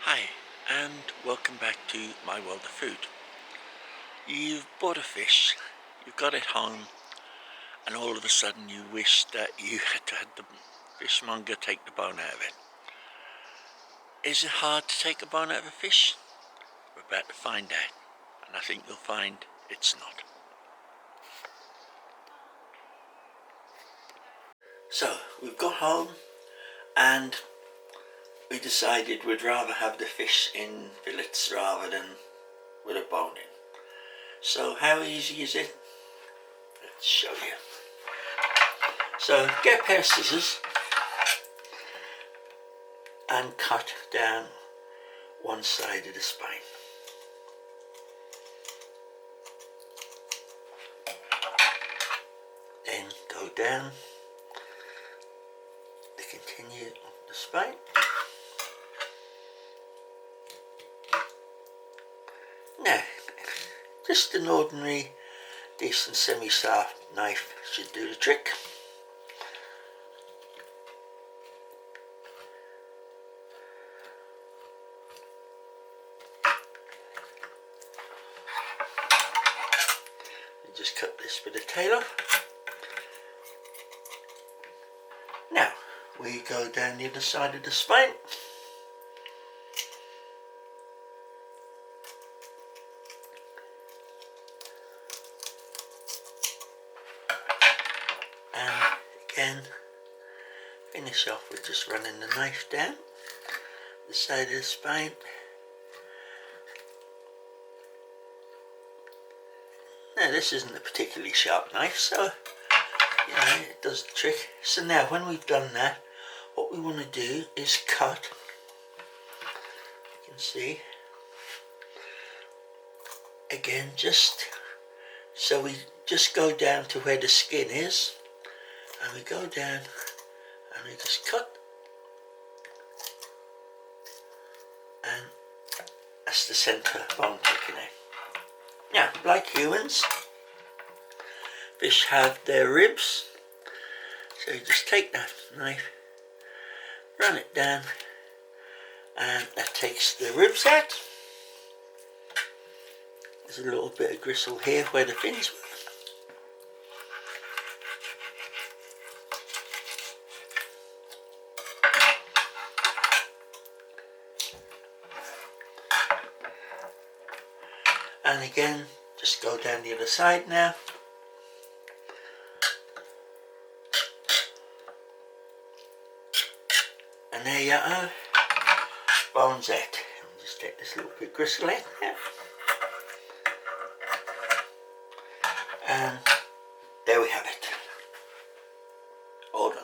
Hi, and welcome back to my world of food. You've bought a fish, you've got it home, and all of a sudden you wish that you had the fishmonger take the bone out of it. Is it hard to take a bone out of a fish? We're about to find out, and I think you'll find it's not. So, we've got home, and we decided we'd rather have the fish in fillets rather than with a bone in. So how easy is it? Let's show you. So get a pair of scissors and cut down one side of the spine. Then go down to continue the spine. Now, just an ordinary decent semi-sharp knife should do the trick. And just cut this bit of tail off. Now we go down the other side of the spine. And again finish off with just running the knife down the side of the spine. Now this isn't a particularly sharp knife, so you know, it does the trick. So now when we've done that, what we want to do is cut. You can see again, just so we just go down to where the skin is, and we go down and we just cut, and that's the centre bone taken out. Now, like humans, fish have their ribs, so you just take that knife, run it down, and that takes the ribs out. There's a little bit of gristle here where the fins were. And again, just go down the other side now. And there you are, bones out. I'll just take this little bit of gristle out now. And there we have it. All done.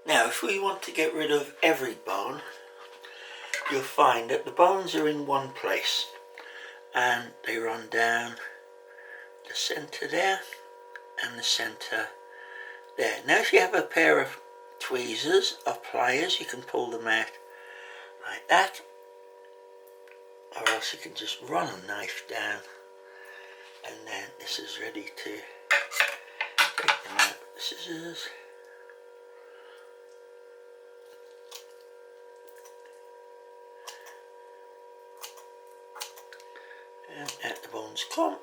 Now, if we want to get rid of every bone, you'll find that the bones are in one place and they run down the centre there and the centre there. Now if you have a pair of tweezers or pliers, you can pull them out like that, or else you can just run a knife down, and then this is ready to take them out with the scissors. And out the bones come,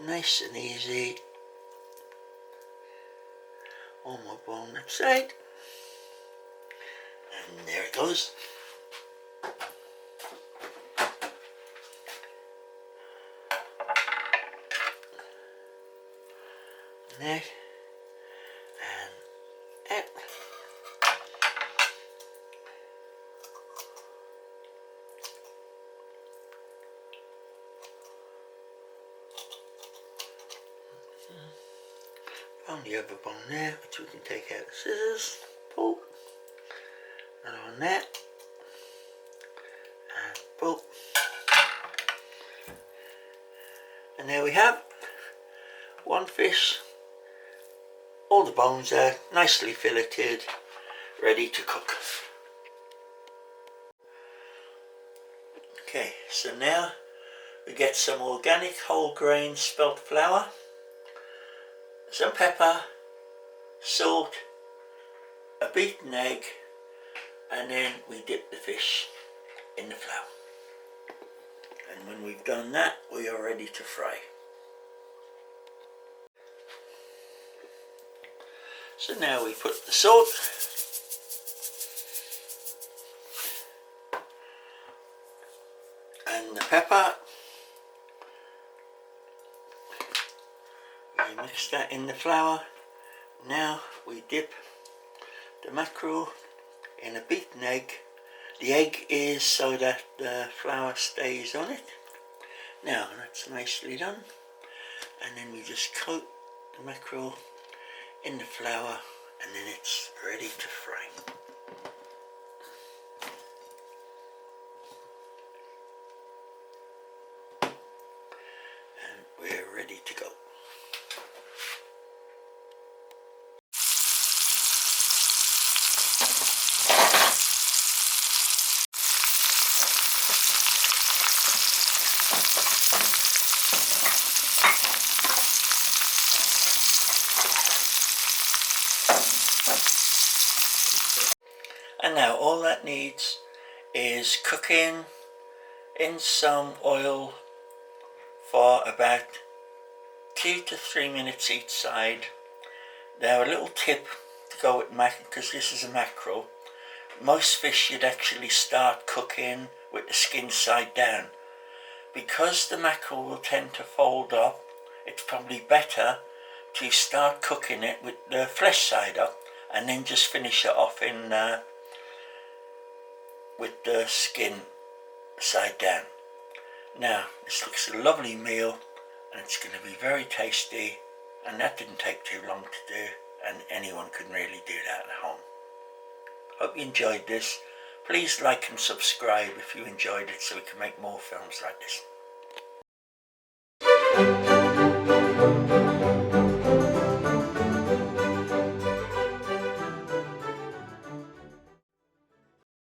nice and easy. One more bone that side, and there it goes. there and out. On the other bone there, which we can take out the scissors, pull, another one there, and pull. And there we have one fish. All the bones are nicely filleted, ready to cook. Okay, so now we get some organic whole grain spelt flour, some pepper, salt, a beaten egg, and then we dip the fish in the flour. And when we've done that, we are ready to fry. So now we put the salt and the pepper. We mix that in the flour. Now we dip the mackerel in a beaten egg. The egg is so that the flour stays on it. Now that's nicely done. And then we just coat the mackerel in the flour, and then it's ready to fry. And we're ready to go. And now all that needs is cooking in some oil for about 2 to 3 minutes each side. Now a little tip to go with mackerel, because this is a mackerel. Most fish you'd actually start cooking with the skin side down. Because the mackerel will tend to fold up, it's probably better to start cooking it with the flesh side up and then just finish it off in with the skin side down. Now this looks a lovely meal, and it's going to be very tasty, and that didn't take too long to do, and anyone can really do that at home. Hope you enjoyed this. Please like and subscribe if you enjoyed it, so we can make more films like this.